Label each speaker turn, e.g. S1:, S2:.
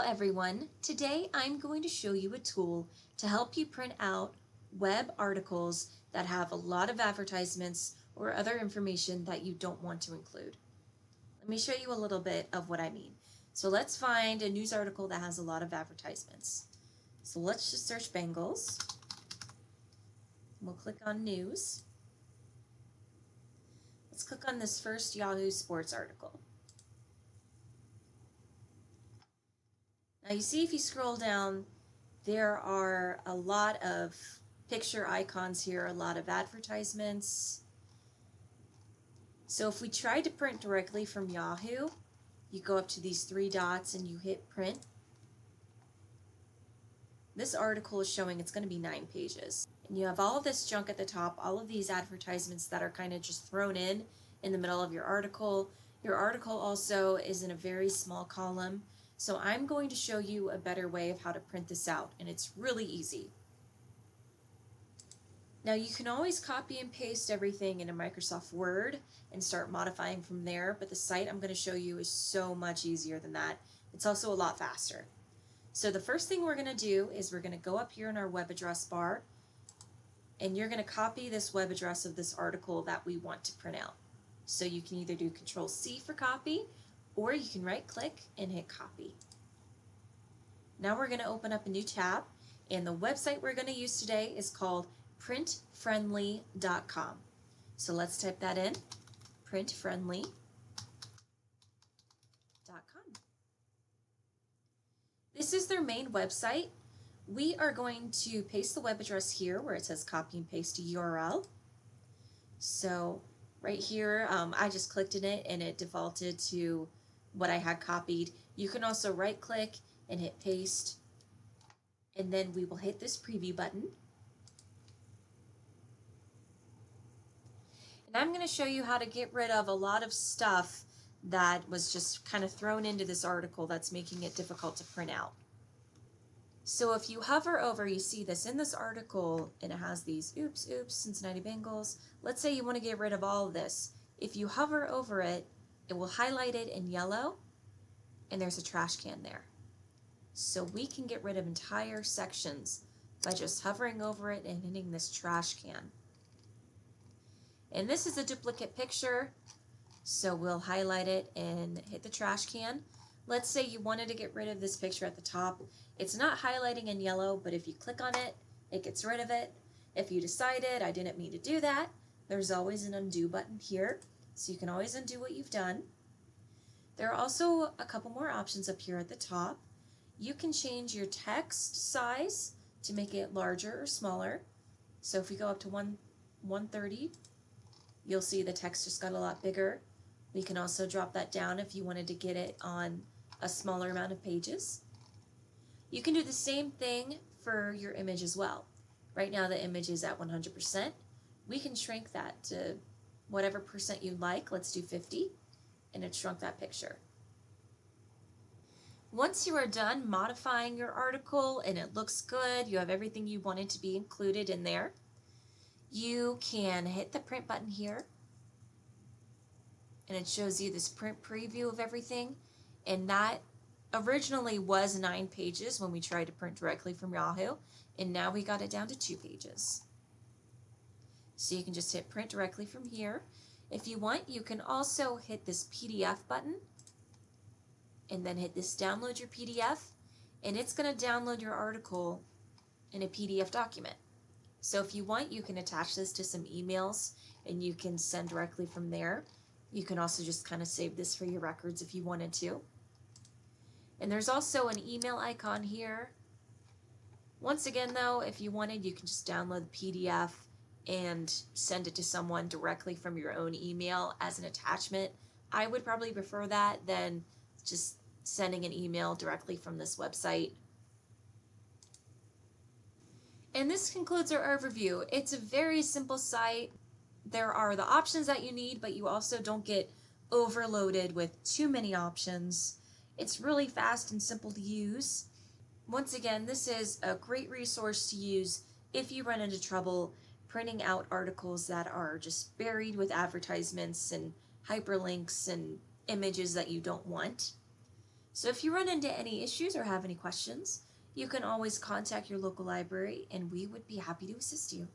S1: everyone, today I'm going to show you a tool to help you print out web articles that have a lot of advertisements or other information that you don't want to include. Let me show you a little bit of what I mean. So let's find a news article that has a lot of advertisements. So let's just search Bengals. We'll click on news. Let's click on this first Yahoo Sports article. Now you see if you scroll down, there are a lot of picture icons here, a lot of advertisements. So if we try to print directly from Yahoo, you go up to these three dots and you hit print. This article is showing it's going to be 9 pages. And you have all of this junk at the top, all of these advertisements that are kind of just thrown in the middle of your article. Your article also is in a very small column. So I'm going to show you a better way of how to print this out, and it's really easy. Now you can always copy and paste everything into Microsoft Word and start modifying from there, but the site I'm going to show you is so much easier than that. It's also a lot faster. So the first thing we're going to do is we're going to go up here in our web address bar, and you're going to copy this web address of this article that we want to print out. So you can either do Control-C for copy, or you can right-click and hit copy. Now we're going to open up a new tab, and the website we're going to use today is called printfriendly.com. So let's type that in, printfriendly.com. This is their main website. We are going to paste the web address here where it says copy and paste a URL. So right here, I just clicked in it and it defaulted to what I had copied. You can also right click and hit paste, and then we will hit this preview button. And I'm going to show you how to get rid of a lot of stuff that was just kind of thrown into this article that's making it difficult to print out. So if you hover over, you see this in this article, and it has these oops, Cincinnati Bengals. Let's say you want to get rid of all of this. If you hover over it, it will highlight it in yellow, and there's a trash can there. So we can get rid of entire sections by just hovering over it and hitting this trash can. And this is a duplicate picture, so we'll highlight it and hit the trash can. Let's say you wanted to get rid of this picture at the top. It's not highlighting in yellow, but if you click on it, it gets rid of it. If you decided I didn't mean to do that, there's always an undo button here, so you can always undo what you've done. There are also a couple more options up here at the top. You can change your text size to make it larger or smaller. So if we go up to 130, you'll see the text just got a lot bigger. We can also drop that down if you wanted to get it on a smaller amount of pages. You can do the same thing for your image as well. Right now the image is at 100%. We can shrink that to whatever percent you like. Let's do 50, and it shrunk that picture. Once you are done modifying your article and it looks good, you have everything you wanted to be included in there, you can hit the print button here, and it shows you this print preview of everything. And that originally was 9 pages when we tried to print directly from Yahoo, and now we got it down to 2 pages. So you can just hit print directly from here. If you want, you can also hit this PDF button and then hit this download your PDF, and it's going to download your article in a PDF document. So if you want, you can attach this to some emails and you can send directly from there. You can also just kind of save this for your records if you wanted to. And there's also an email icon here. Once again though, if you wanted, you can just download the PDF and send it to someone directly from your own email as an attachment. I would probably prefer that than just sending an email directly from this website. And this concludes our overview. It's a very simple site. There are the options that you need, but you also don't get overloaded with too many options. It's really fast and simple to use. Once again, this is a great resource to use if you run into trouble printing out articles that are just buried with advertisements and hyperlinks and images that you don't want. So if you run into any issues or have any questions, you can always contact your local library and we would be happy to assist you.